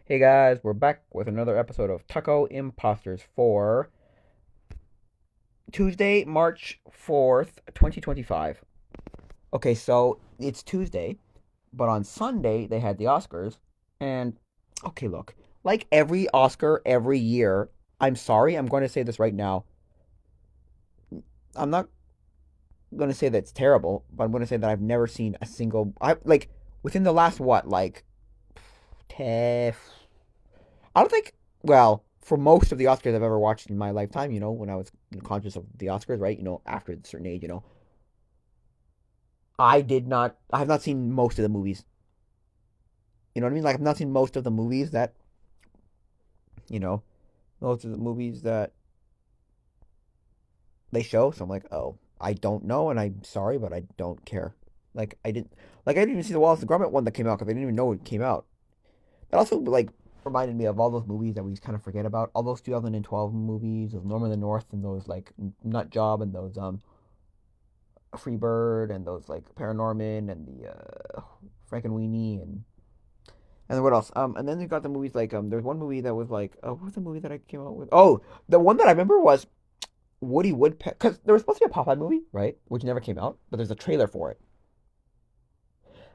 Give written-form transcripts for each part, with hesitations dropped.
Hey guys, we're back with another episode of Taco Imposters for Tuesday, March 4th, 2025. Okay, so it's Tuesday, but on Sunday they had the Oscars, and okay, look, like every Oscar every year, I'm sorry, I'm going to say this right now. I'm not going to say that it's terrible, but I'm going to say that I've never seen a single, within the last, what, like, 10, I don't think. Well, for most of the Oscars I've ever watched in my lifetime, when I was conscious of the Oscars, right? After a certain age, I did not. I have not seen most of the movies. You know what I mean? Like I've not seen most of the movies that you know, most of the movies that they show. So I'm like, oh, I don't know, and I'm sorry, but I don't care. I didn't even see the Wallace and Gromit one that came out because I didn't even know it came out. That also reminded me of all those movies that we kind of forget about. All those 2012 movies, those Norman the North and those like Nut Job and those Freebird and those like Paranorman and the Frankenweenie and then what else? And then you got the movies like there's one movie that was like what was the movie that I came out with? Oh, the one that I remember was Woody Woodpecker because there was supposed to be a Popeye movie, right? Which never came out, but there's a trailer for it.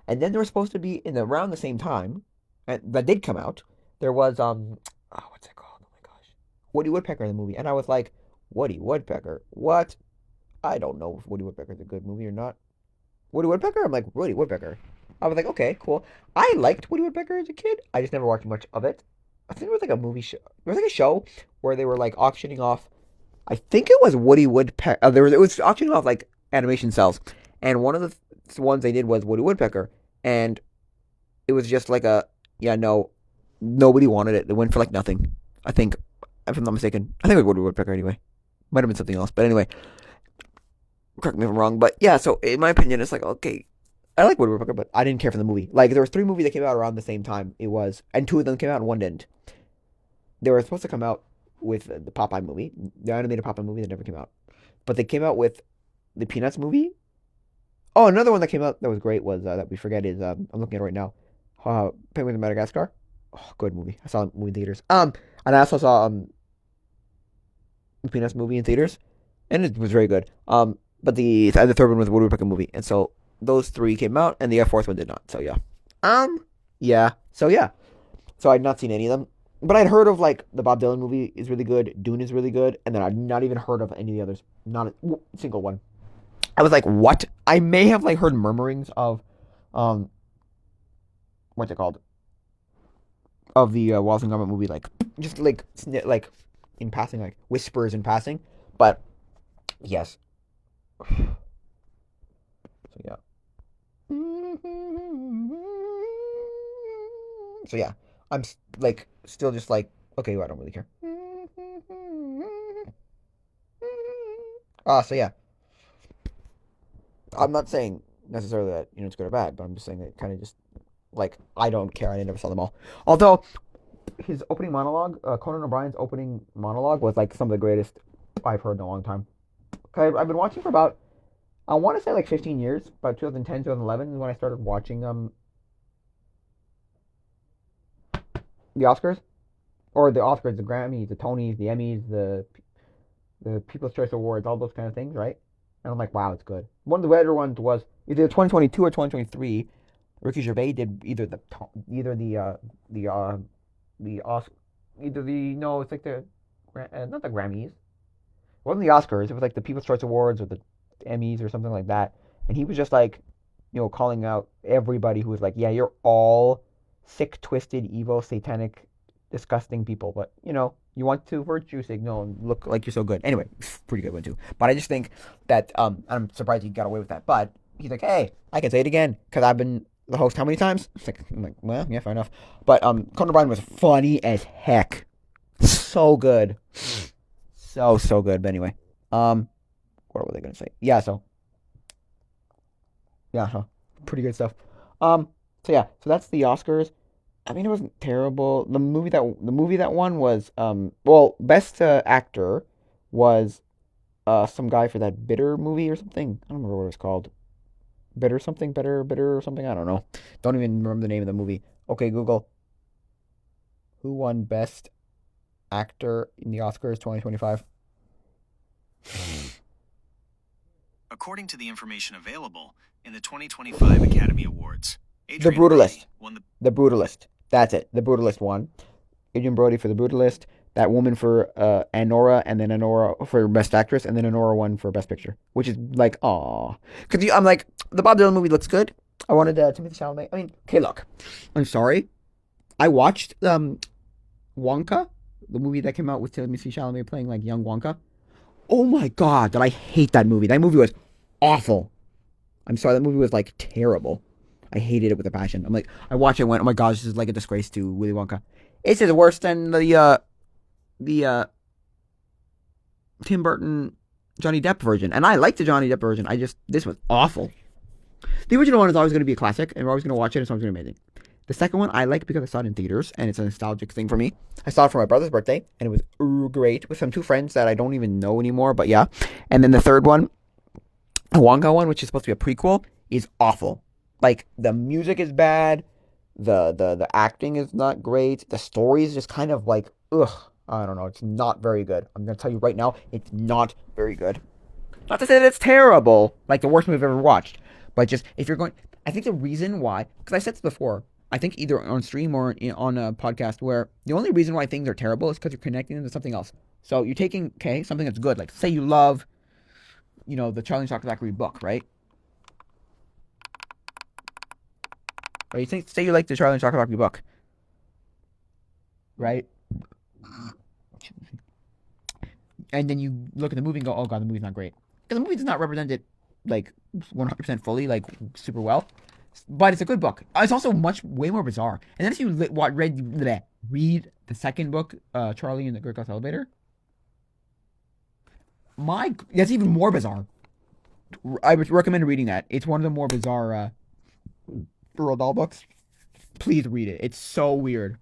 And then there was supposed to be in around the same time, and that did come out. There was oh, what's it called? Oh my gosh, Woody Woodpecker in the movie, and I was like, Woody Woodpecker, what? I don't know if Woody Woodpecker's a good movie or not. Woody Woodpecker? I'm like, Woody Woodpecker. I was like, okay, cool. I liked Woody Woodpecker as a kid. I just never watched much of it. I think it was like a movie show. There was like a show where they were like auctioning off. I think it was Woody Woodpecker. It was auctioning off like animation cells, and one of the ones they did was Woody Woodpecker, and it was just like a yeah no, nobody wanted it. It went for like nothing. I think if I'm not mistaken, I think it was Woody Woodpecker anyway. Might have been something else, but anyway, correct me if I'm wrong. But yeah, so in my opinion, it's like okay, I like Woody Woodpecker, but I didn't care for the movie. Like there were three movies that came out around the same time. It was, and two of them came out and one didn't. They were supposed to come out with the Popeye movie, the animated Popeye movie that never came out, but they came out with the Peanuts movie. Oh, another one that came out that was great was that we forget is I'm looking at it right now. Penguins of Madagascar. Oh, good movie. I saw it in movie theaters. And I also saw the Peanuts movie in theaters, and it was very good. But the third one was the Woody Woodpecker movie, and so those three came out, and the fourth one did not. So yeah, yeah. So yeah, so I'd not seen any of them, but I'd heard of like the Bob Dylan movie is really good, Dune is really good, and then I'd not even heard of any of the others, not a single one. I was like, what? I may have like heard murmurings of, um, what's it called? Of the Wallace and Gromit movie, like just like in passing, like whispers in passing. But yes, so yeah. So yeah, I'm like still just like okay, well, I don't really care. So yeah, I'm not saying necessarily that it's good or bad, but I'm just saying that kind of just like I don't care. I never saw them all. Although his opening monologue, Conan O'Brien's opening monologue was like some of the greatest I've heard in a long time. I've been watching for about I want to say like 15 years, about 2010, 2011 is when I started watching the Oscars or the Oscars, the Grammys, the Tonys, the Emmys, the People's Choice Awards, all those kind of things, right? And I'm like, wow, it's good. One of the better ones was either 2022 or 2023. Ricky Gervais did either the the Oscar either the no, it's like the not the Grammys. It wasn't the Oscars. It was like the People's Choice Awards or the Emmys or something like that. And he was just like, calling out everybody who was like, yeah, you're all sick, twisted, evil, satanic, disgusting people. But you want to virtue signal and look like you're so good. Anyway, pretty good one too. But I just think that I'm surprised he got away with that. But he's like, hey, I can say it again because I've been the host how many times? I'm like, well, yeah, fair enough. But Conan O'Brien was funny as heck, so good, so good. But anyway, what were they gonna say? Yeah, so yeah, huh, pretty good stuff. So yeah, so that's the Oscars. I mean, it wasn't terrible. The movie that won was well, best actor was some guy for that Bitter movie or something. I don't remember what it was called. Bitter something, bitter or something. I don't know. Don't even remember the name of the movie. Okay, Google. Who won Best Actor in the Oscars 2025? According to the information available in the 2025 Academy Awards, The Adrian Brutalist. Brody won the. The Brutalist. That's it. The Brutalist won. Adrian Brody for The Brutalist. That woman for Anora, and then Anora for Best Actress, and then Anora won for Best Picture, which is like, aw. Because I'm like, the Bob Dylan movie looks good. I wanted Timothy Chalamet. I mean, okay, look, I'm sorry. I watched Wonka, the movie that came out with Timothy Chalamet playing like young Wonka. Oh my god, did I hate that movie? That movie was awful. I'm sorry, that movie was like terrible. I hated it with a passion. I'm like, I watched it and went, oh my gosh, this is like a disgrace to Willy Wonka. It's just worse than the Tim Burton Johnny Depp version, and I like the Johnny Depp version. This was awful. The original one is always going to be a classic, and we're always going to watch it. It's always going to be amazing. The second one I like because I saw it in theaters, and it's a nostalgic thing for me. I saw it for my brother's birthday, and it was great with some two friends that I don't even know anymore. But yeah, and then the third one, the Wonka one, which is supposed to be a prequel, is awful. Like the music is bad, the acting is not great, the story is just kind of like ugh. I don't know. It's not very good. I'm gonna tell you right now, it's not very good. Not to say that it's terrible, like the worst movie I've ever watched, but just if you're going, I think the reason why, because I said this before, I think either on stream or on a podcast, where the only reason why things are terrible is because you're connecting them to something else. So you're taking something that's good, like say you love, the Charlie and Chocolate Factory book, right? Or you say you like the Charlie and Chocolate Factory book, right? And then you look at the movie and go, oh god, the movie's not great. Because the movie does not represent it like 100% fully, like super well. But it's a good book. It's also way more bizarre. And then if you read the second book, Charlie and the Great Glass Elevator, that's even more bizarre. I would recommend reading that. It's one of the more bizarre Roald Dahl books. Please read it. It's so weird.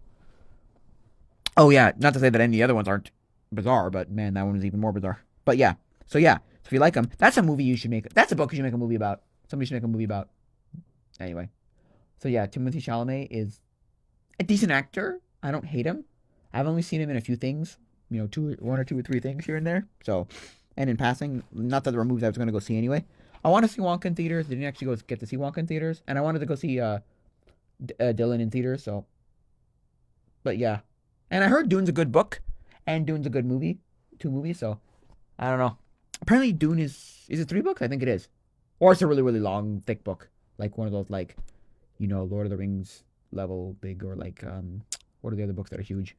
Oh yeah, not to say that any of the other ones aren't bizarre, but man, that one is even more bizarre. But yeah, so if you like them, that's a movie you should make. That's a book you should make a movie about. Somebody should make a movie about. Anyway, so yeah, Timothée Chalamet is a decent actor. I don't hate him. I've only seen him in a few things, one or two or three things here and there. So, and in passing, not that there were movies I was going to go see anyway. I want to see Wonka in theaters. Didn't actually get to see Wonka in theaters, and I wanted to go see Dylan in theaters. So, but yeah, and I heard Dune's a good book, and Dune's a good movie, 2 movies. So, I don't know. Apparently, Dune is it 3 books? I think it is, or it's a really really long, thick book, like one of those like, Lord of the Rings level big, or like what are the other books that are huge?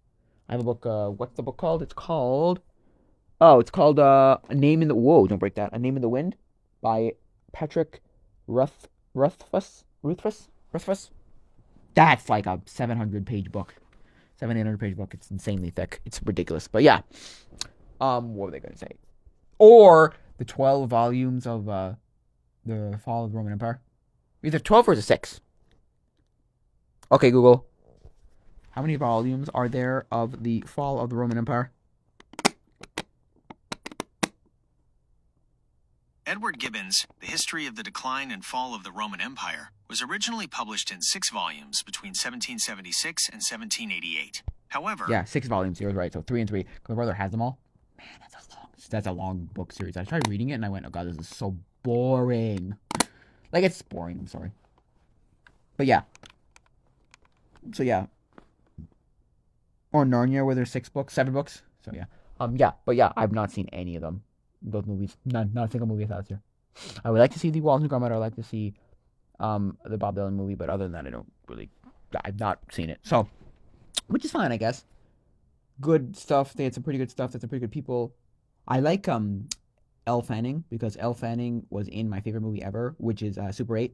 I have a book. What's the book called? It's called A Name in the Whoa, don't break that. A Name in the Wind by Patrick Ruthfuss. That's like a 700-page book. 800-page book. It's insanely thick. It's ridiculous. But yeah. What were they going to say? Or the 12 volumes of the Fall of the Roman Empire. Either 12 or 6. Okay, Google. How many volumes are there of the Fall of the Roman Empire? Edward Gibbon's The History of the Decline and Fall of the Roman Empire was originally published in 6 volumes between 1776 and 1788. However, yeah, 6 volumes. You're right. So 3 and 3. My brother has them all. Man, that's a long book series. I tried reading it and I went, oh god, this is so boring. Like, it's boring. I'm sorry. But yeah. So yeah. Or Narnia, where there's 7 books. So yeah. But yeah, I've not seen any of them. Those movies. Not a single movie out here. I would like to see the Walton Gromit. I would like to see the Bob Dylan movie, but other than that, I've not seen it. So, which is fine, I guess. Good stuff. They had some pretty good stuff. They had some pretty good people. I like Elle Fanning, because Elle Fanning was in my favorite movie ever, which is Super 8.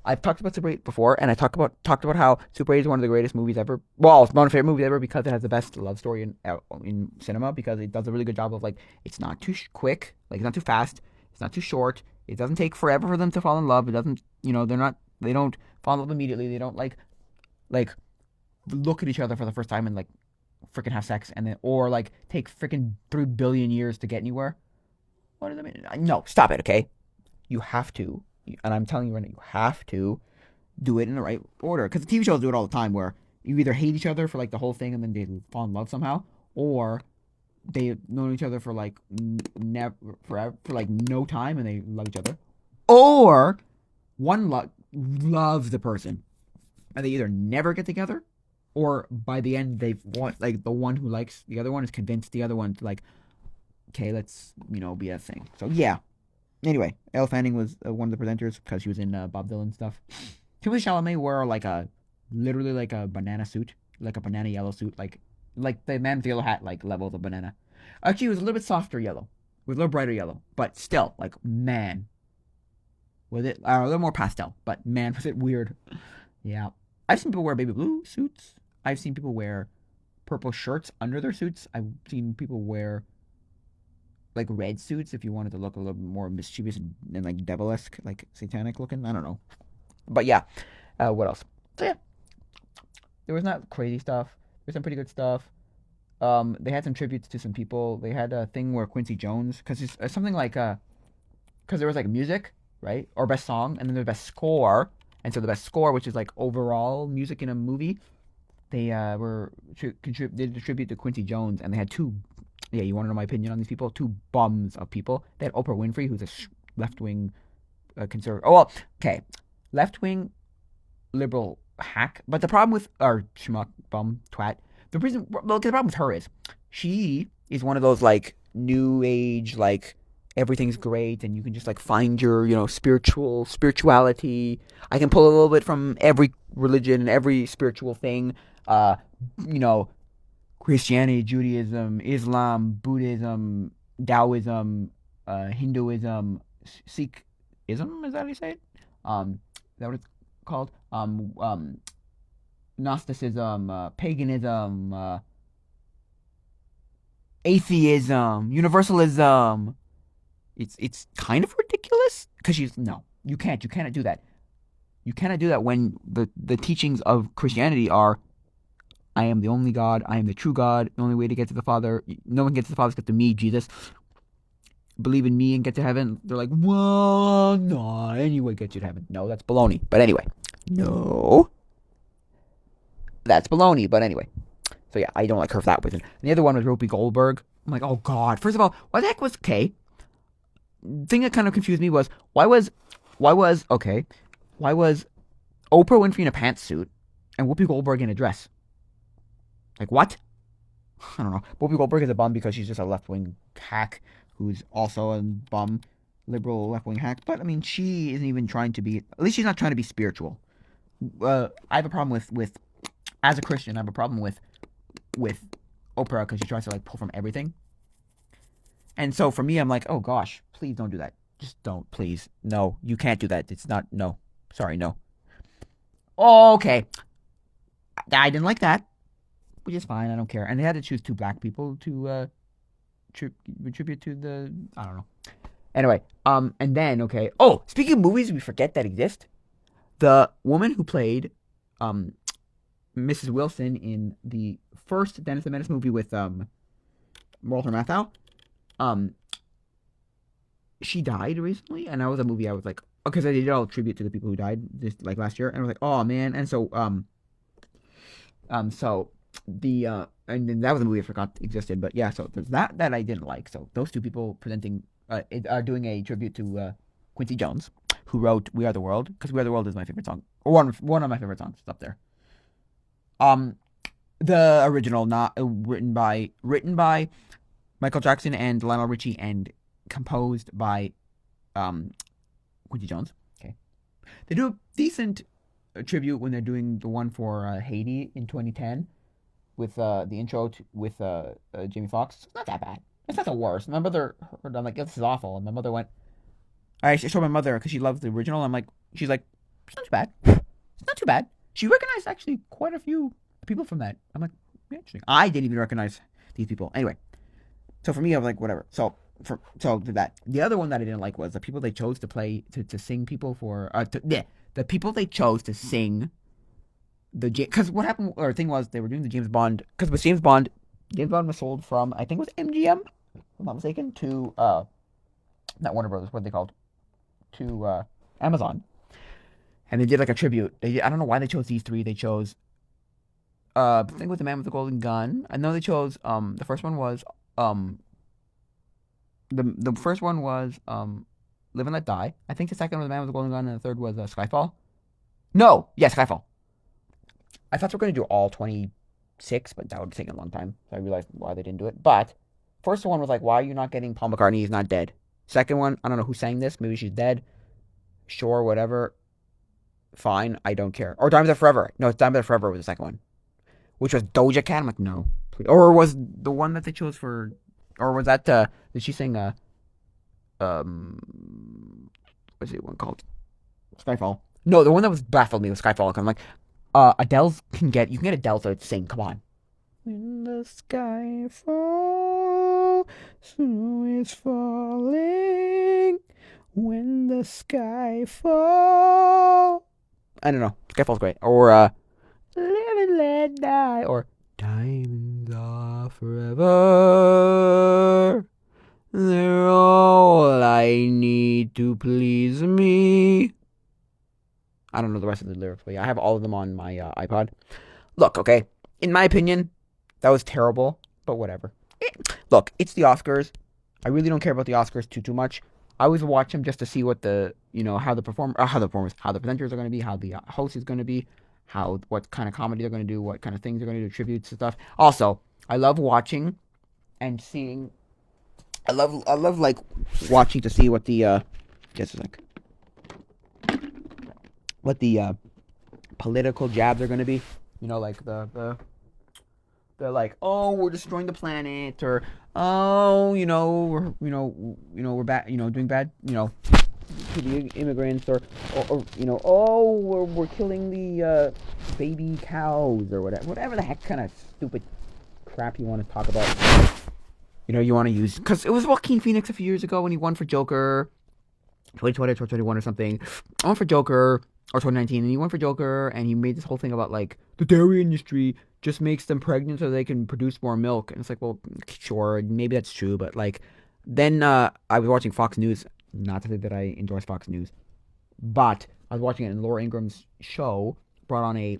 I've talked about Super 8 before, and I talked about how Super 8 is one of the greatest movies ever. Well, it's one of my favorite movies ever because it has the best love story in cinema, because it does a really good job of, like, it's not too quick, like, it's not too fast, it's not too short, it doesn't take forever for them to fall in love, it doesn't, they don't fall in love immediately, they don't, like, look at each other for the first time and, like, freaking have sex, and then, or, like, take freaking 3 billion years to get anywhere. What does that mean? No, stop it, okay? You have to. And I'm telling you right now, you have to do it in the right order. Because the TV shows do it all the time where, you either hate each other for like the whole thing and then they fall in love somehow, or they've known each other for like never forever for like no time and they love each other, or one loves the person and they either never get together, or by the end they've want like the one who likes the other one is convinced the other one to like, okay, let's be a thing. So yeah. Anyway, Elle Fanning was one of the presenters because she was in Bob Dylan stuff. Timothée Chalamet wore like a literally like a banana suit, like a banana yellow suit, like the man with the yellow hat, like levels of banana. Actually, it was a little bit softer yellow, with a little brighter yellow, but still, like man, was it a little more pastel? But man, was it weird? Yeah, I've seen people wear baby blue suits. I've seen people wear purple shirts under their suits. I've seen people wear like red suits if you wanted to look a little bit more mischievous and like devil-esque, like satanic looking. I don't know, but yeah. What else? So yeah, there was not crazy stuff. There's some pretty good stuff. They had some tributes to some people. They had a thing where Quincy Jones, because it's something like because there was like music, right, or best song, and then there's best score, and so the best score, which is like overall music in a movie, they they did a tribute to Quincy Jones, and they had two. Yeah, you want to know my opinion on these people? Two bums of people. They had Oprah Winfrey, who's a left wing conservative. Oh well, okay, left wing liberal hack. But the problem with our schmuck bum twat, the problem with her is she is one of those like new age like everything's great and you can just like find your spirituality. I can pull a little bit from every religion and every spiritual thing. Uh, you know, Christianity, Judaism, Islam, Buddhism, Taoism, Hinduism, Sikhism. Is that how you say it? Is that what it's called? Gnosticism, paganism, atheism, universalism. It's kind of ridiculous because you cannot do that. You cannot do that when the teachings of Christianity are, I am the only God, I am the true God, the only way to get to the Father, no one gets to the Father except to me, Jesus. Believe in me and get to heaven. They're like, well, no, anyway, get you to heaven. No, that's baloney. But anyway, no, that's baloney. But anyway, so yeah, I don't like her for that reason. And the other one was Whoopi Goldberg. I'm like, oh god. First of all, why the heck was okay? Thing that kind of confused me was why was okay? Why was Oprah Winfrey in a pantsuit and Whoopi Goldberg in a dress? Like what? I don't know. Whoopi Goldberg is a bum because she's just a left wing hack who's also a bum, liberal left wing hack. But I mean, she isn't even trying to be. At least she's not trying to be spiritual. I have a problem with as a Christian. I have a problem with Oprah because she tries to like pull from everything. And so for me, I'm like, oh gosh, please don't do that. Just don't, please. No, you can't do that. It's not. No, sorry, no. Okay, I didn't like that, which is fine. I don't care. And they had to choose two black people to tribute to the. I don't know. Anyway, and then okay. Oh, speaking of movies, we forget that exist. The woman who played, Mrs. Wilson in the first Dennis the Menace movie with Walter Matthau, um, she died recently, and that was a movie I was like, because I did all tribute to the people who died this like last year, and I was like, oh man, and so so the and then that was a movie I forgot existed, but yeah, so there's that I didn't like. So those two people presenting are doing a tribute to Quincy Jones, who wrote "We Are the World," because "We Are the World" is my favorite song, or one of my favorite songs. It's up there. Um, the original, not written by Michael Jackson and Lionel Richie, and composed by Quincy Jones. Okay, they do a decent tribute when they're doing the one for Haiti in 2010 with the intro with Jamie Foxx. It's not that bad. It's not the worst. My mother heard. I'm like, this is awful, and my mother went. I showed my mother because she loves the original. I'm like, she's like, it's not too bad. It's not too bad. She recognized actually quite a few people from that. I'm like, yeah, interesting. I didn't even recognize these people. Anyway, so for me, I was like, whatever. So did that. The other one that I didn't like was the people they chose to play to sing people for. The people they chose to sing because what happened or thing was they were doing the James Bond because with James Bond was sold from I think it was MGM, if I'm not mistaken, to not Warner Brothers. What are they called? To Amazon, and they did like a tribute. I don't know why they chose these three. They chose The thing with the man with the golden gun. I know they chose the first one was um the first one was Live and Let Die. I think the second was the man with the golden gun, and the third was Skyfall. No, yeah, Skyfall. I thought they were gonna do all 26, but that would take a long time. So I realized why they didn't do it. But first one was like, why are you not getting Paul McCartney? He's not dead. Second one, I don't know who sang this. Maybe she's dead. Sure, whatever. Fine, I don't care. Or Diamonds Are Forever. No, it's Diamonds Are Forever was the second one, which was Doja Cat. I'm like, no, please. Or was the one that they chose for, or was that did she sing what's the one called? Skyfall. No, the one that was baffled me was Skyfall. I'm like, Adele's you can get Adele to sing. Come on. When the sky falls, snow is falling. When the sky falls. I don't know. Skyfall's great. Or Live and Let Die. Or Diamonds Are Forever. They're all I need to please me. I don't know the rest of the lyrics, but yeah, I have all of them on my iPod. Look, okay, in my opinion, that was terrible, but whatever. Look, it's the Oscars. I really don't care about the Oscars too much. I always watch them just to see what how the presenters are going to be, how the host is going to be, what kind of comedy they're going to do, what kind of things they're going to do, tributes and stuff. Also, I love watching and seeing. I love like watching to see what the just a sec. What the political jabs are going to be. Like they're like, oh, we're destroying the planet, or oh, we're bad, doing bad, to the immigrants, or oh, we're killing the baby cows, or whatever the heck kind of stupid crap you want to talk about. You want to use, because it was Joaquin Phoenix a few years ago when he won for Joker, 2020 or 2021 or something. I won for Joker, or 2019, and he won for Joker, and he made this whole thing about like the dairy industry just makes them pregnant so they can produce more milk. And it's like, well, sure, maybe that's true, but like, then I was watching Fox News. Not to say that I enjoy Fox News, but I was watching it, and Laura Ingram's show brought on a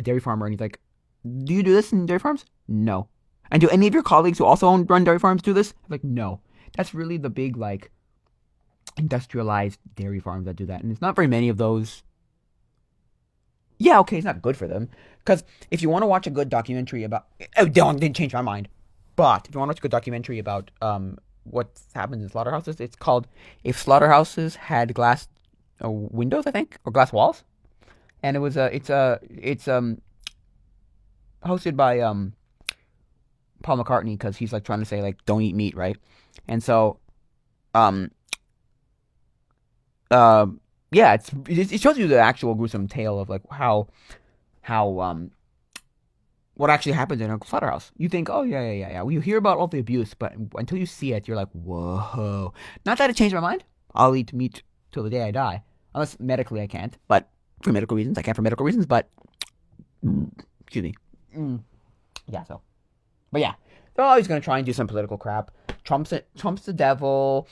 dairy farmer, and he's like, "Do you do this in dairy farms?" No. And do any of your colleagues who also run dairy farms do this? I'm like, no. That's really the big like industrialized dairy farms that do that, and it's not very many of those. Yeah, okay, it's not good for them. Because if you want to watch a good documentary about... Oh, didn't change my mind. But if you want to watch a good documentary about what happens in slaughterhouses, it's called If Slaughterhouses Had Glass Windows, I think, or glass walls. And it's hosted by Paul McCartney, because he's like trying to say like don't eat meat, right? And so yeah, it shows you the actual gruesome tale of like how what actually happens in a slaughterhouse. You think, oh yeah. Well, you hear about all the abuse, but until you see it, you're like, whoa. Not that it changed my mind. I'll eat meat till the day I die, unless medically I can't. But for medical reasons, I can't for medical reasons. But excuse me. Yeah. So, but yeah, they're always gonna try and do some political crap. Trump's the devil.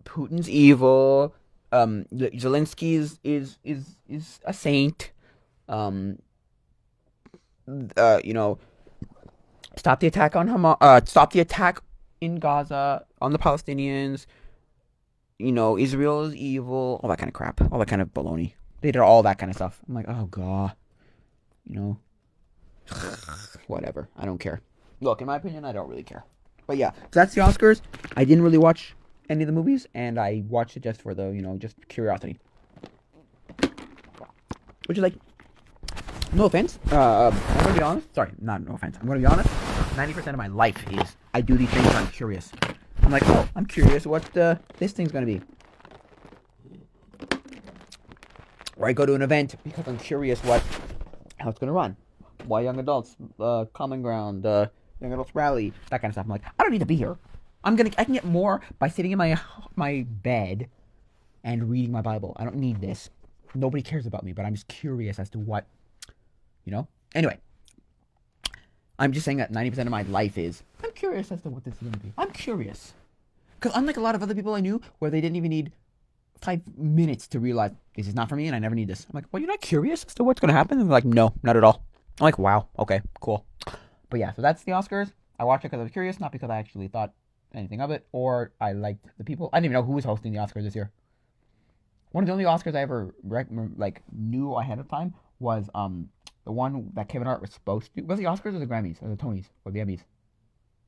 Putin's evil. Zelensky is a saint. Stop the attack on Hamas. Stop the attack in Gaza on the Palestinians. Israel is evil. All that kind of crap. All that kind of baloney. They did all that kind of stuff. I'm like, oh god. Whatever. I don't care. Look, in my opinion, I don't really care. But yeah, so that's the Oscars. I didn't really watch any of the movies, and I watched it just for the, just curiosity. Which is like, no offense. I'm gonna be honest. Sorry, no offense. I'm gonna be honest. 90% of my life is I do these things. I'm curious. I'm like, oh, I'm curious what this thing's gonna be. Or I go to an event because I'm curious how it's gonna run. Why young adults, common ground, young adults rally, that kind of stuff. I'm like, I don't need to be here. I can get more by sitting in my bed and reading my Bible. I don't need this. Nobody cares about me, but I'm just curious as to what, Anyway, I'm just saying that 90% of my life is, I'm curious as to what this is going to be. I'm curious. Because unlike a lot of other people I knew, where they didn't even need 5 minutes to realize, This is not for me, and I never need this. I'm like, well, you're not curious as to what's gonna happen? And they're like, no, not at all. I'm like, wow, okay, cool. But yeah, so that's the Oscars. I watched it because I was curious, not because I actually thought anything of it or I liked the people. I didn't even know who was hosting the Oscars this year. One of the only Oscars I ever like knew ahead of time was the one that Kevin Hart was supposed to. Was it the Oscars or the Grammys or the Tonys or the Emmys?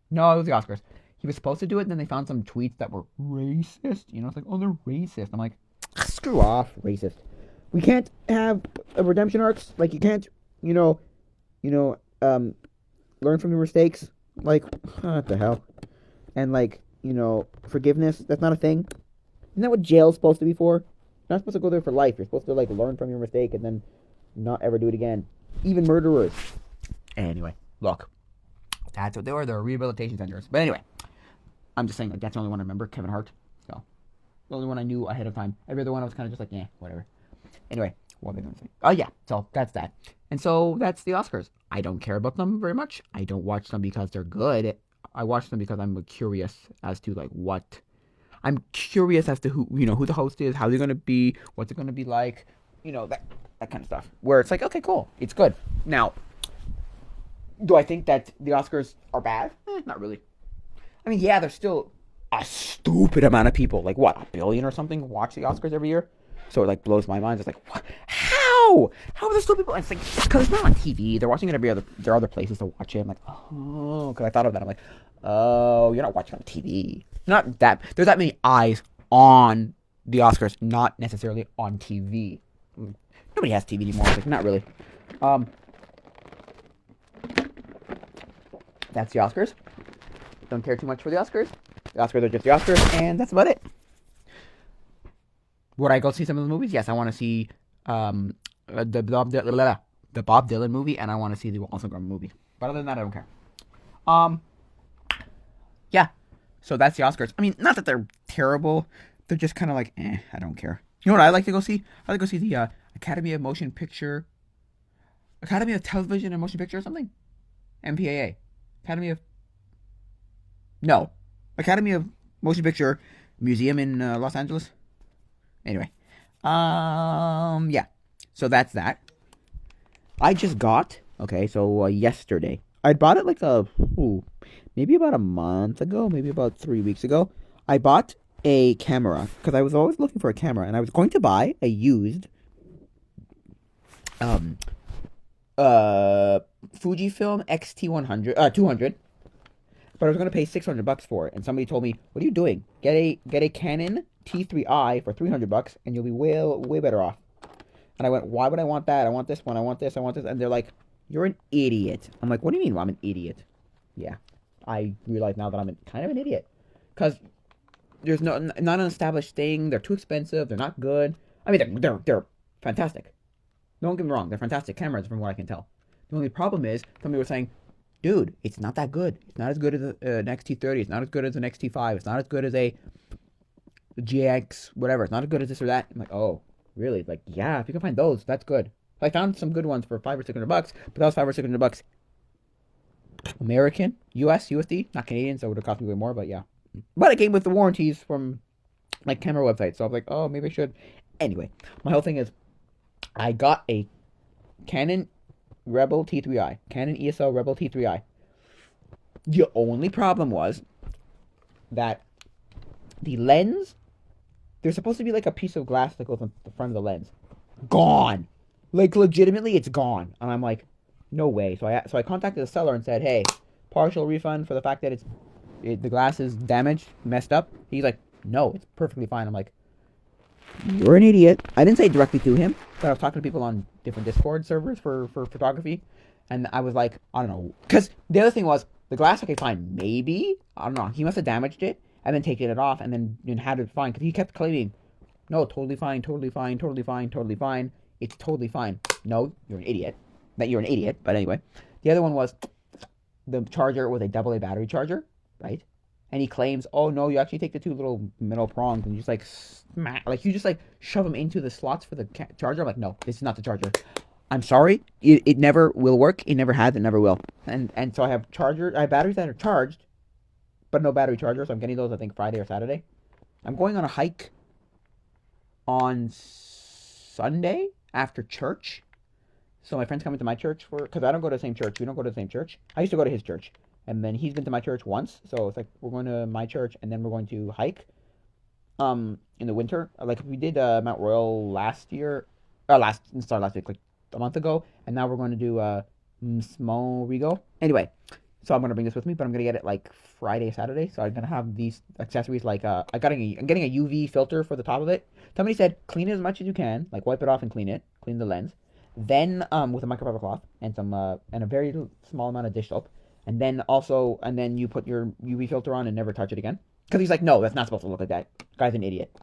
No, it was the Oscars. He was supposed to do it, and then they found some tweets that were racist. You know, it's like, oh, they're racist. I'm like, screw off, racist. We can't have a redemption arcs. Like, you can't, you know, you know, learn from your mistakes. Like, what the hell? And like, forgiveness. That's not a thing. Isn't that what jail's supposed to be for? You're not supposed to go there for life. You're supposed to like learn from your mistake and then not ever do it again. Even murderers. Anyway, look, that's what they were. They're rehabilitation centers. But anyway, I'm just saying like that's the only one I remember. Kevin Hart. So the only one I knew ahead of time. Every other one I was kind of just like, whatever. Anyway, what was I going to say? Oh yeah, so that's that. And so that's the Oscars. I don't care about them very much. I don't watch them because they're good. I watch them because I'm curious as to like what. I'm curious as to who the host is, how they're gonna be, what's it gonna be like, that kind of stuff. Where it's like, okay, cool, it's good. Now, do I think that the Oscars are bad? Not really. I mean, yeah, there's still a stupid amount of people, like what, 1 billion or something, watch the Oscars every year. So it like blows my mind. It's like, what? How? How are there still people? And it's like, because it's not on TV. They're watching it there are other places to watch it. I'm like, oh, because I thought of that. I'm like, oh, you're not watching on TV. Not that there's that many eyes on the Oscars, not necessarily on TV. Nobody has TV anymore. Like, not really. That's the Oscars. Don't care too much for the Oscars. The Oscars are just the Oscars, and that's about it. Would I go see some of the movies? Yes, I want to see the Bob Dylan movie, and I want to see the Wallace and Gromit movie. But other than that, I don't care. Yeah. So that's the Oscars. I mean, not that they're terrible. They're just kind of like, I don't care. You know what I like to go see? I like to go see the Academy of Television and Motion Picture or something. MPAA. Academy of Motion Picture Museum in Los Angeles. Anyway, yeah. So that's that. I just got yesterday. I bought it like maybe about a month ago, maybe about 3 weeks ago. I bought a camera because I was always looking for a camera, and I was going to buy a used Fujifilm XT 200, but I was going to pay $600 for it, and somebody told me, "What are you doing? Get a Canon T3i for $300, and you'll be way better off." And I went, "Why would I want that? I want this one. I want this. I want this." And they're like, "You're an idiot." I'm like, "What do you mean? Well, I'm an idiot?" Yeah, I realize now that I'm kind of an idiot because there's not an established thing. They're too expensive. They're not good. I mean, they're fantastic. Don't get me wrong. They're fantastic cameras from what I can tell. The only problem is somebody was saying, "Dude, it's not that good. It's not as good as an XT30. It's not as good as an XT5. It's not as good as a GX whatever. It's not as good as this or that." I'm like, "Oh, really?" Like, yeah, if you can find those, that's good. I found some good ones for $500 or $600, but that was $500 or $600 American, US, USD, not Canadian, so it would have cost me way more. But yeah, but it came with the warranties from like camera websites, so I was like, oh, maybe I should. Anyway, my whole thing is, I got a Canon Rebel T3i, Canon ESL Rebel T3i. The only problem was that the lens, there's supposed to be like a piece of glass that goes on the front of the lens. Gone. Like legitimately it's gone. And I'm like, no way. So I contacted the seller and said, "Hey, partial refund for the fact that the glass is damaged, messed up." He's like, "No, it's perfectly fine." I'm like, "You're an idiot." I didn't say it directly to him, but I was talking to people on different Discord servers for photography, and I was like, I don't know, because the other thing was the glass. Okay, fine, maybe I don't know. He must have damaged it and then taken it off and then had it fine because he kept claiming, "No, totally fine, totally fine, totally fine, totally fine. It's totally fine." No, you're an idiot. That you're an idiot. But anyway, the other one was the charger was a AA battery charger, right? And he claims, "Oh no, you actually take the two little metal prongs and you just like smack, like you just like shove them into the slots for the charger." I'm like, "No, this is not the charger. I'm sorry, it never will work. It never has. It never will." And so I have batteries that are charged, but no battery charger. So I'm getting those I think Friday or Saturday. I'm going on a hike on Sunday after church. So my friend's coming to my church because I don't go to the same church. We don't go to the same church. I used to go to his church, and then he's been to my church once. So it's like we're going to my church, and then we're going to hike. In the winter, like we did Mount Royal last year, last week, like a month ago, and now we're going to do Smo Rigo. Anyway, so I'm gonna bring this with me, but I'm gonna get it like Friday, Saturday. So I'm gonna have these accessories like I'm getting a UV filter for the top of it. Somebody said clean it as much as you can, like wipe it off and clean the lens. Then with a microfiber cloth and some and a very small amount of dish soap, and then you put your UV filter on and never touch it again. Because he's like, no, that's not supposed to look like that. Guy's an idiot.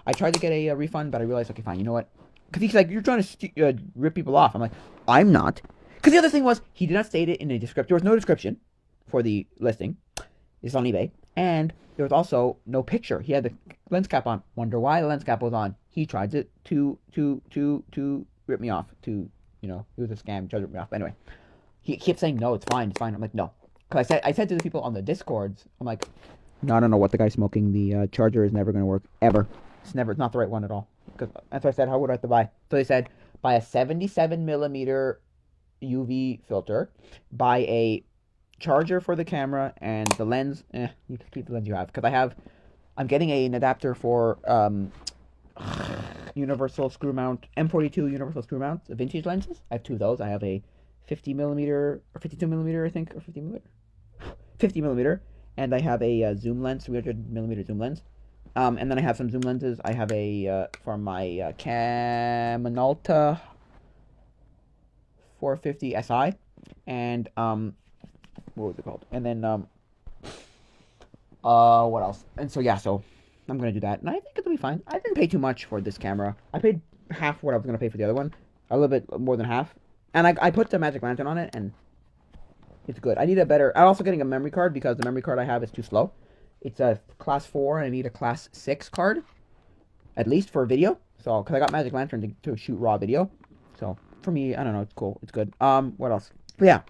I tried to get a refund, but I realized, okay, fine, you know what? Because he's like, you're trying to rip people off. I'm like, I'm not. Because the other thing was, he did not state it in a description. There was no description for the listing. It's on eBay. And there was also no picture. He had the lens cap on. Wonder why the lens cap was on. He tried to rip me off. It was a scam. He tried to rip me off. But anyway, he kept saying, no, it's fine, it's fine. I'm like, no. Because I said to the people on the Discords, I'm like, no, I don't know what the guy's smoking. The charger is never going to work, ever. It's not the right one at all. Because that's why I said, how would I have to buy? So they said, buy a 77 millimeter UV filter, buy a charger for the camera, and the lens, you can keep the lens you have. Because I'm getting an adapter for universal screw mount, M42 universal screw mount, vintage lenses. I have two of those. I have a 50 millimeter, or 52 millimeter, I think, or 50 millimeter. 50 millimeter. And I have a zoom lens, 300 millimeter zoom lens. And then I have some zoom lenses. I have a for my Caminolta 450 SI, and what was it called? And then what else? And so yeah, so I'm gonna do that, and I think it'll be fine. I didn't pay too much for this camera. I paid half what I was gonna pay for the other one, a little bit more than half. And I put the Magic Lantern on it, and it's good. I need a better. I'm also getting a memory card because the memory card I have is too slow. It's a class 4, and I need a class 6 card, at least for video. So, because I got Magic Lantern to shoot raw video. So, for me, I don't know. It's cool. It's good. What else? But yeah.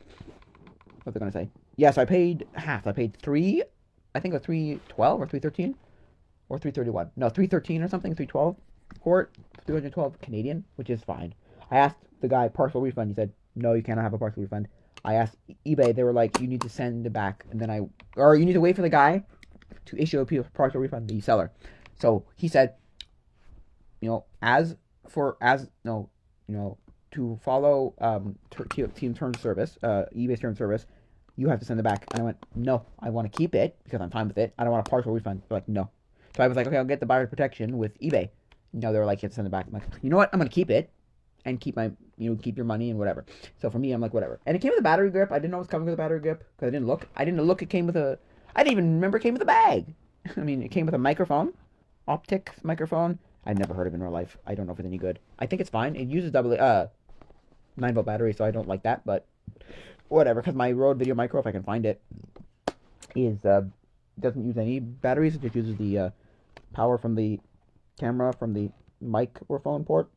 What was I going to say? Yeah, so I paid half. I paid I think it was 312 or 313 or 331. No, 313 or something. 312 for it. 312 Canadian, which is fine. I asked the guy partial refund. He said, no, you cannot have a partial refund. I asked eBay. They were like, you need to send it back, and then you need to wait for the guy to issue a partial refund to the seller. So he said, to follow team terms of service, eBay's terms of service, you have to send it back. And I went, no, I want to keep it because I'm fine with it. I don't want a partial refund. They're like, no. So I was like, okay, I'll get the buyer protection with eBay. No, they were like, you have to send it back. I'm like, you know what? I'm going to keep it and keep keep your money and whatever. So for me, I'm like, whatever. And it came with a battery grip. I didn't know it was coming with a battery grip because I didn't look. It came with I didn't even remember it came with a bag. I mean, it came with a microphone, optic microphone. I'd never heard of it in real life. I don't know if it's any good. I think it's fine. It uses 9-volt battery, so I don't like that, but whatever, because my Rode Video Micro, if I can find it, doesn't use any batteries. It just uses the power from the camera, from the microphone port.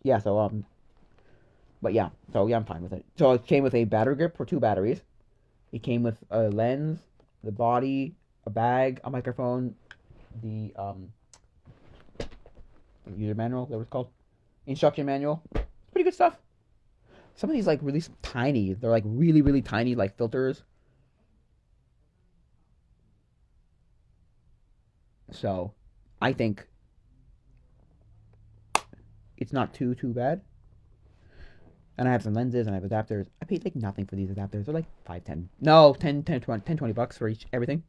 Yeah, so, but yeah, so yeah, I'm fine with it. So it came with a battery grip for 2 batteries. It came with a lens, the body, a bag, a microphone, the user manual, that was called, instruction manual. Pretty good stuff. Some of these like really tiny. They're like really, really tiny, like filters. So I think it's not too bad. And I have some lenses and I have adapters. I paid like nothing for these adapters. They're like 5, 10. No, 10, 20 bucks for everything.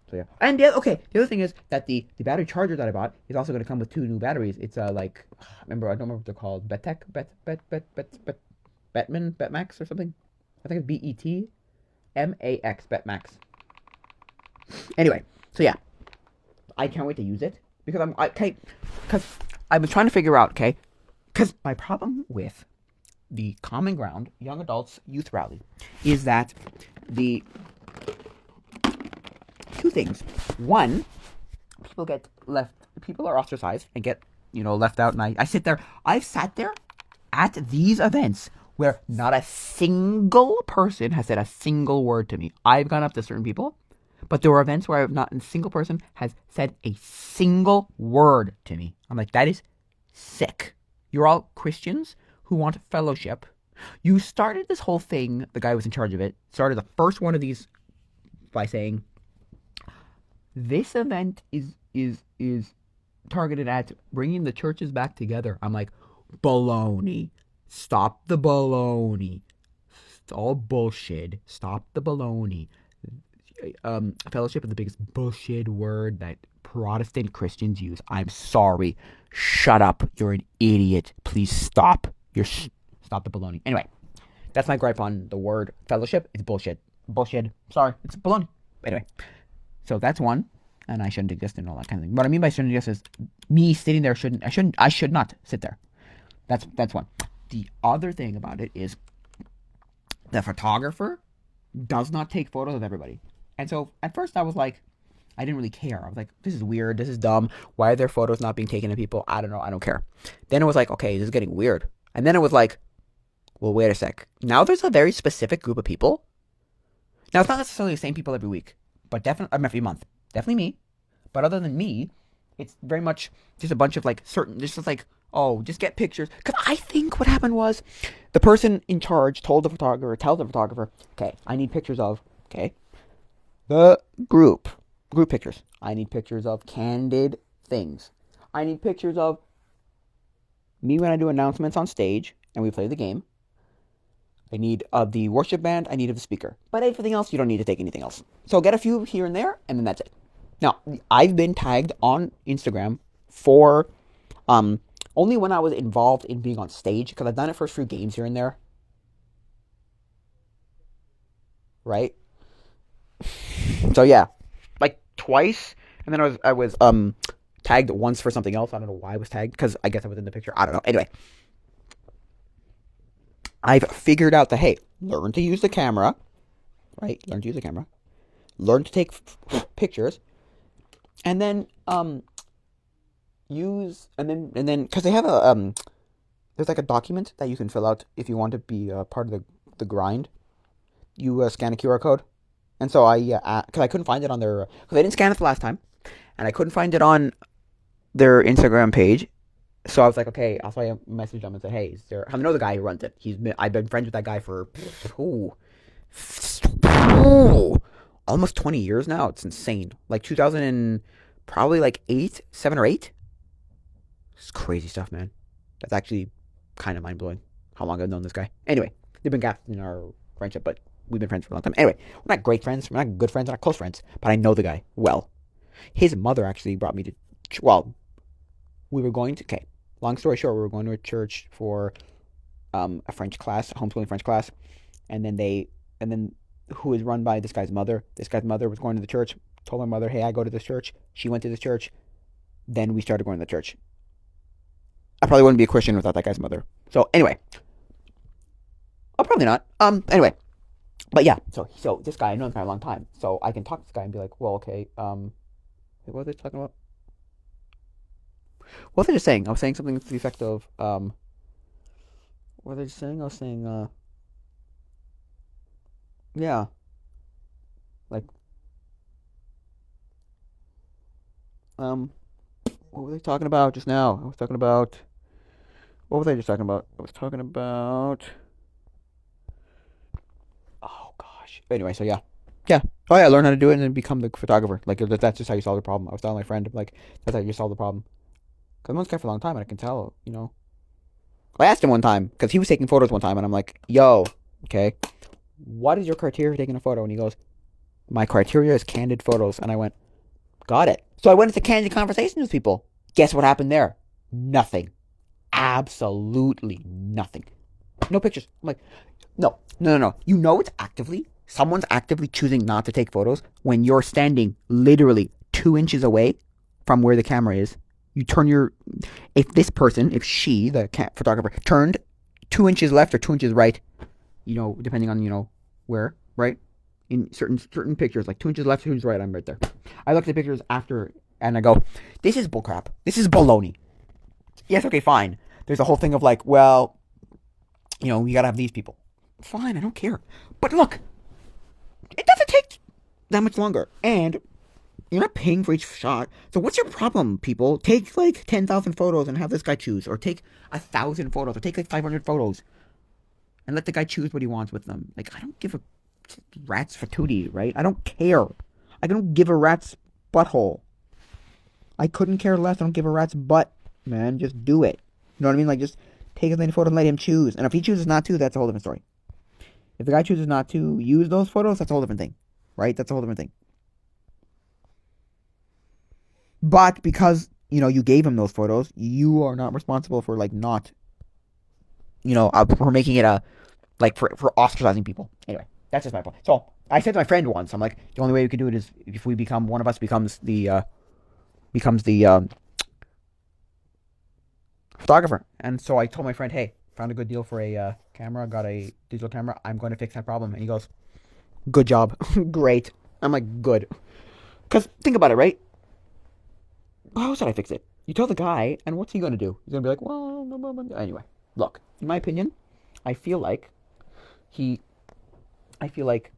So yeah. And the other thing is that the battery charger that I bought is also going to come with 2 new batteries. It's I don't remember what they're called. Betmax or something. I think it's BETMAX, Betmax. Anyway, so yeah. I can't wait to use it because because I've been trying to figure out, okay, because my problem with the Common Ground Young Adults Youth Rally is that the 2 things. One, people are ostracized and get, left out, and I sit there. I've sat there at these events where not a single person has said a single word to me. I've gone up to certain people, But there were events where not a single person has said a single word to me. I'm like, that is sick. You're all Christians who want fellowship. You started this whole thing, the guy who was in charge of it, started the first one of these by saying, this event is targeted at bringing the churches back together. I'm like, baloney. Stop the baloney. It's all bullshit. Stop the baloney. Fellowship is the biggest bullshit word that Protestant Christians use. I'm sorry. Shut up. You're an idiot. Please stop. Stop the baloney. Anyway, that's my gripe on the word fellowship. It's bullshit. Bullshit. Sorry. It's baloney. Anyway, so that's one. And I shouldn't exist and all that kind of thing. What I mean by shouldn't exist is me sitting there I should not sit there. That's one. The other thing about it is the photographer does not take photos of everybody. And so at first I was like, I didn't really care. I was like, this is weird. This is dumb. Why are there photos not being taken of people? I don't know. I don't care. Then it was like, okay, this is getting weird. And then it was like, well, wait a sec. Now there's a very specific group of people. Now it's not necessarily the same people every week, but definitely every month. Definitely me. But other than me, it's very much just a bunch of like certain, just like, oh, just get pictures. Because I think what happened was the person in charge tells the photographer, okay, I need pictures of, okay, the group pictures. I need pictures of candid things. I need pictures of me when I do announcements on stage and we play the game. I need of the worship band. I need of the speaker. But everything else, you don't need to take anything else. So get a few here and there, and then that's it. Now, I've been tagged on Instagram for only when I was involved in being on stage, because I've done it for a few games here and there. Right? So yeah, like twice, and then I was tagged once for something else. I don't know why I was tagged, because I guess I was in the picture. I don't know. Anyway, I've figured out that, hey, learn to use the camera, right? Learn to use the camera. Learn to take pictures, and then use and then because they have a there's like a document that you can fill out if you want to be part of the grind. You scan a QR code, and so I because I couldn't find it on their because I didn't scan it the last time, and I couldn't find it on their Instagram page. So I was like, okay, I'll I message them and say, hey, is there? I know the guy who runs it. I've been friends with that guy for almost 20 years now. It's insane. Like 2000 and probably like 7 or 8. It's crazy stuff, man. That's actually kind of mind blowing. How long I've known this guy. Anyway, there've been gaps in our friendship, but we've been friends for a long time. Anyway, we're not great friends. We're not good friends. We're not close friends. But I know the guy well. His mother actually brought me to. Well, we were going to. Okay, long story short, we were going to a church for a French class, a homeschooling French class, and then who was run by this guy's mother. This guy's mother was going to the church. Told my mother, hey, I go to this church. She went to this church. Then we started going to the church. I probably wouldn't be a Christian without that guy's mother. So anyway, oh, probably not. Anyway, but yeah. So this guy I know him for a long time. So I can talk to this guy and be like, well, okay. What was I talking about? What was I just saying? I was saying something to the effect of what was I just saying? I was saying yeah, like um, what was I talking about just now? I was talking about. What was I just talking about? I was talking about. Oh gosh. Anyway, so yeah, yeah. Oh yeah, learn how to do it and then become the photographer. Like that's just how you solve the problem. I was telling my friend like that's how you solve the problem. Cause I've known this guy for a long time and I can tell. I asked him one time because he was taking photos one time and I'm like, yo, okay, what is your criteria for taking a photo? And he goes, my criteria is candid photos. And I went, got it. So I went into candid conversations with people. Guess what happened there? Nothing. Absolutely nothing. No pictures. I'm like, no. Someone's actively choosing not to take photos when you're standing literally 2 inches away from where the camera is. You turn if she, the photographer, turned 2 inches left or 2 inches right, depending on, where, right? In certain pictures, like 2 inches left, 2 inches right, I'm right there. I looked at pictures after and I go, this is bullcrap. This is baloney. Yes, okay, fine. There's a whole thing of like, well, you gotta have these people. Fine, I don't care. But look, it doesn't take that much longer. And you're not paying for each shot. So what's your problem, people? Take like 10,000 photos and have this guy choose, or take 1,000 photos, or take like 500 photos, and let the guy choose what he wants with them. Like I don't give a rat's patootie, right? I don't care. I don't give a rat's butthole. I couldn't care less. I don't give a rat's butt, man. Just do it. You know what I mean? Like just take as many photos and let him choose. And if he chooses not to, that's a whole different story. If the guy chooses not to use those photos, that's a whole different thing, right? That's a whole different thing. But because you gave him those photos, you are not responsible for like not for making it a like for ostracizing people. Anyway, that's just my point. So I said to my friend once, I'm like, the only way we could do it is if we become one of us becomes the photographer. And so I told my friend, hey, found a good deal for a camera, got a digital camera. I'm going to fix that problem. And he goes, good job, great. I'm like, good, because think about it, right? How should I fix it? You tell the guy, and what's he going to do? He's going to be like, well, no, no, no. Anyway, look, in my opinion, I feel like he, I feel like,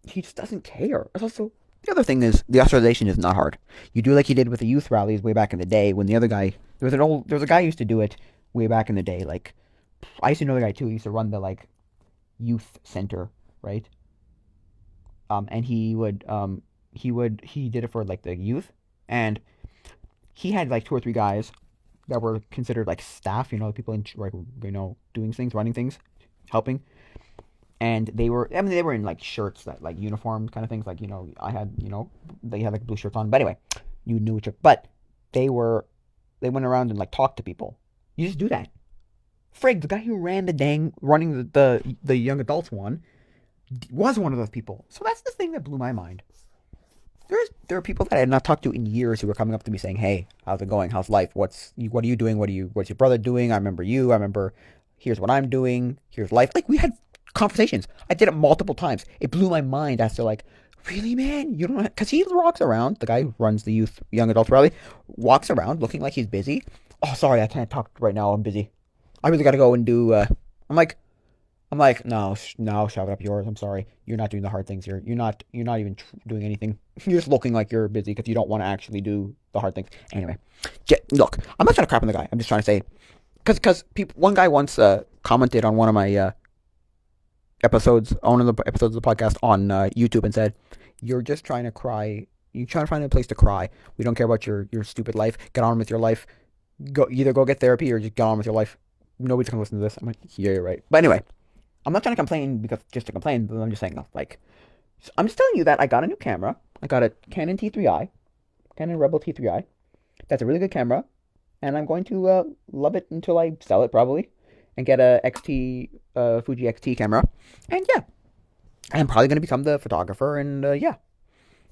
he just doesn't care. Also, the other thing is, the authorization is not hard. You do like he did with the youth rallies way back in the day when the other guy, there was a guy who used to do it way back in the day. Like, I used to know the guy too. He used to run the, like, youth center, right? And he did it for, like, the youth. And he had like two or three guys that were considered like staff, people in like doing things, running things, helping. And they were in like shirts that like uniform kind of things, like I had they had like blue shirts on. But anyway, you knew which. But they went around and like talked to people. You just do that. Frig, the guy who ran running the young adults one was one of those people. So that's the thing that blew my mind. There are people that I had not talked to in years who were coming up to me saying, "Hey, how's it going? How's life? What are you doing? What's your brother doing? I remember you. I remember here's what I'm doing. Here's life." Like we had conversations. I did it multiple times. It blew my mind as to like, really, man, you don't, because he walks around. The guy who runs the young adults rally walks around looking like he's busy. Oh, sorry, I can't talk right now. I'm busy. I really got to go and do. I'm like, no, no, shove it up yours. I'm sorry. You're not doing the hard things here. You're not even doing anything. You're just looking like you're busy because you don't want to actually do the hard things. Anyway, look, I'm not trying to crap on the guy. I'm just trying to say, because one guy once commented on one of my one of the episodes of the podcast on YouTube and said, "You're just trying to cry. You're trying to find a place to cry. We don't care about your stupid life. Get on with your life. Go get therapy or just get on with your life. Nobody's gonna listen to this." I'm like, yeah, you're right. But anyway. I'm not trying to complain because just to complain, but I'm just saying, like, I'm just telling you that I got a new camera. I got a Canon T3i, Canon Rebel T3i. That's a really good camera, and I'm going to love it until I sell it probably, and get a Fuji XT camera, and yeah, I'm probably going to become the photographer, and yeah.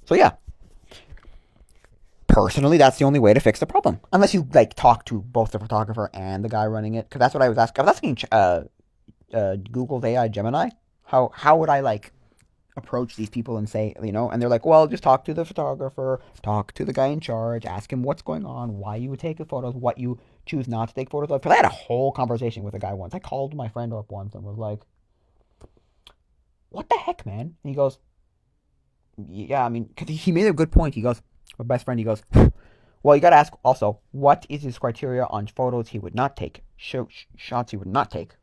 So yeah, personally, that's the only way to fix the problem, unless you like talk to both the photographer and the guy running it, because that's what I was asking. I was asking Google's AI Gemini, how would I like approach these people and say, and they're like, well, just talk to the photographer, talk to the guy in charge, ask him what's going on, why you would take the photos, what you choose not to take photos of. Because I had a whole conversation with a guy once. I called my friend up once and was like, what the heck, man? And he goes, yeah, I mean, because he made a good point. He goes, my best friend, he goes, well, you got to ask also, what is his criteria on photos he would not take, shots he would not take,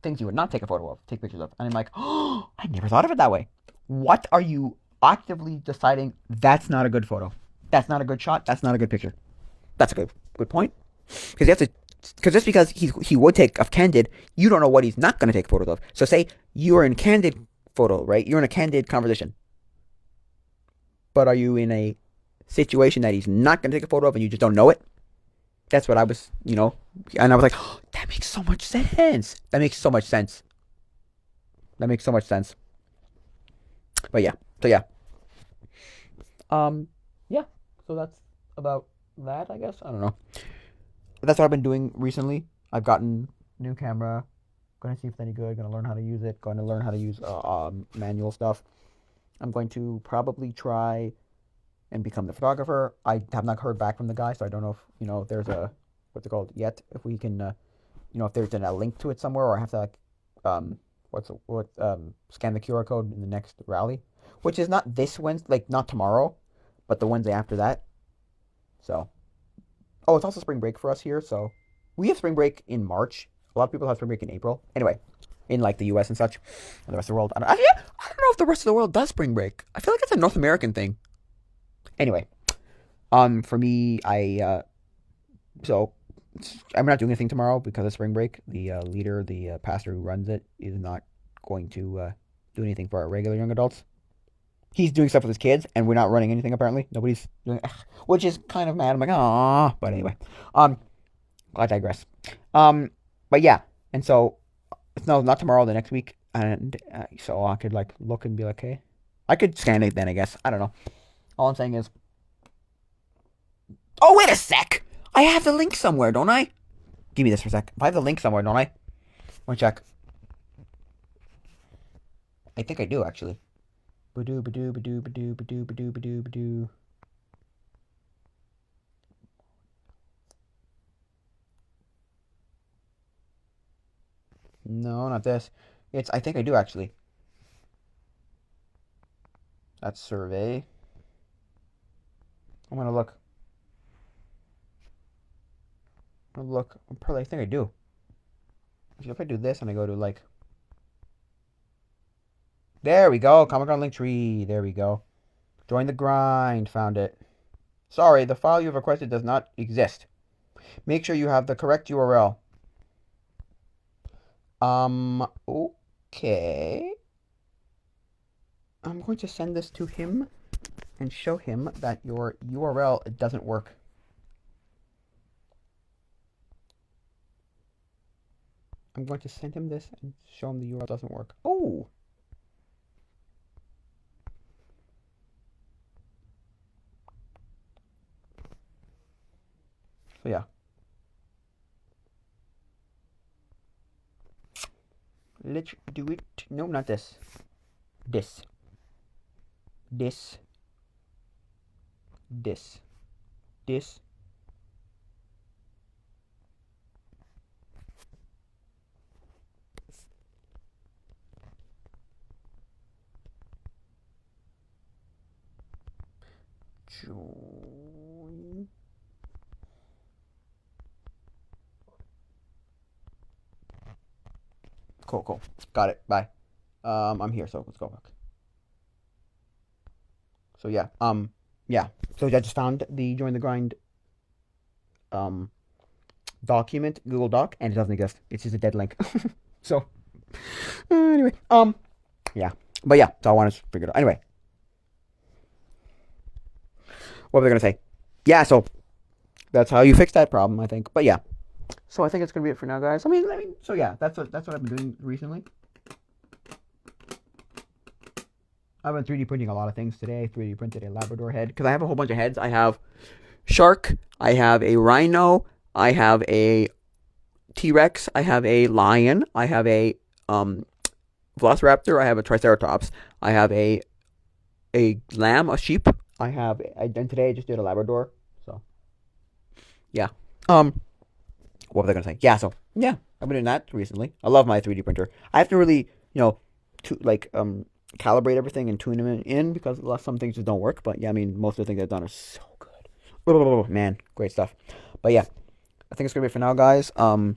things you would not take a photo of, take pictures of. And I'm like, oh, I never thought of it that way. What are you actively deciding that's not a good photo? That's not a good shot. That's not a good picture. That's a good point. Because you have to, because just because he would take a candid, you don't know what he's not going to take photos of. So say you are in candid photo, right? You're in a candid conversation. But are you in a situation that he's not going to take a photo of and you just don't know it? That's what I was, and I was like, oh, that makes so much sense. That makes so much sense. That makes so much sense. But yeah, so yeah. Yeah, so that's about that, I guess. I don't know. But that's what I've been doing recently. I've gotten a new camera. Going to see if it's any good. Going to learn how to use it. Going to learn how to use manual stuff. I'm going to probably try and become the photographer. I have not heard back from the guy, so I don't know if if there's what's it called yet. If we can, if there's a link to it somewhere, or I have to like scan the QR code in the next rally, which is not this Wednesday, like not tomorrow, but the Wednesday after that. So, oh, it's also spring break for us here. So we have spring break in March. A lot of people have spring break in April. Anyway, in like the U.S. and such, and the rest of the world. I don't know if the rest of the world does spring break. I feel like it's a North American thing. Anyway, for me, so I'm not doing anything tomorrow because of spring break. The pastor who runs it, is not going to do anything for our regular young adults. He's doing stuff with his kids, and we're not running anything apparently. Nobody's doing, which is kind of mad. I'm like, ah, but anyway, um, I digress. Um, but yeah, and so no, not tomorrow, the next week, and so I could like look and be like, hey, I could scan it then, I guess. I don't know. All I'm saying is, oh wait a sec, I have the link somewhere, don't I? Give me this for a sec. If I have the link somewhere, don't I? Let me check. I think I do actually. Badoo badoo badoo badoo badoo badoo badoo badoo. No, not this. It's I think I do actually. That's survey. I'm gonna look. I'm gonna look. I think I do. If I do this and I go to like, there we go. Comic Con link tree. There we go. Join the grind. Found it. Sorry, the file you've requested does not exist. Make sure you have the correct URL. Okay. I'm going to send this to him and show him that your URL doesn't work. I'm going to send him this and show him the URL doesn't work. Oh! So yeah. Let's do it. No, not this. This. This. This. This. Join. Cool, cool. Got it. Bye. I'm here, so let's go back. So yeah. Yeah. So I just found the join the grind um document, Google Doc, and it doesn't exist. It's just a dead link. So anyway, yeah. But yeah, so I want to figure it out. Anyway, what were they gonna say? Yeah, so that's how you fix that problem, I think. But yeah. So I think it's gonna be it for now, guys. So yeah, that's what I've been doing recently. I've been 3D printing a lot of things today. 3D printed a Labrador head because I have a whole bunch of heads. I have shark, I have a rhino, I have a T-Rex, I have a lion, I have a velociraptor, I have a triceratops, I have a lamb, a sheep. And today I just did a Labrador. So yeah. What was I gonna say? Yeah. So yeah, I've been doing that recently. I love my 3D printer. I have to really, to like calibrate everything and tune them in because some things just don't work. But yeah, I mean, most of the things I've done are so good. Man, great stuff. But yeah, I think it's gonna be it for now, guys. If you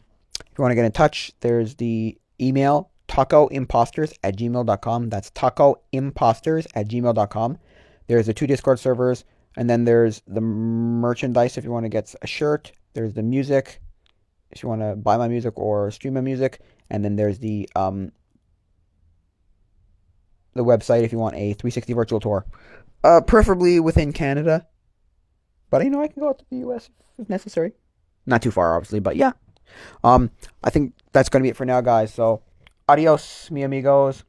want to get in touch, there's the email tacoimposters@gmail.com. That's tacoimposters@gmail.com. There's the 2 Discord servers, and then there's the merchandise if you want to get a shirt. There's the music if you want to buy my music or stream my music, and then there's the website if you want a 360 virtual tour, preferably within Canada. But I can go out to the U.S. if necessary. Not too far, obviously, but yeah. I think that's gonna be it for now, guys. So, adios, mi amigos.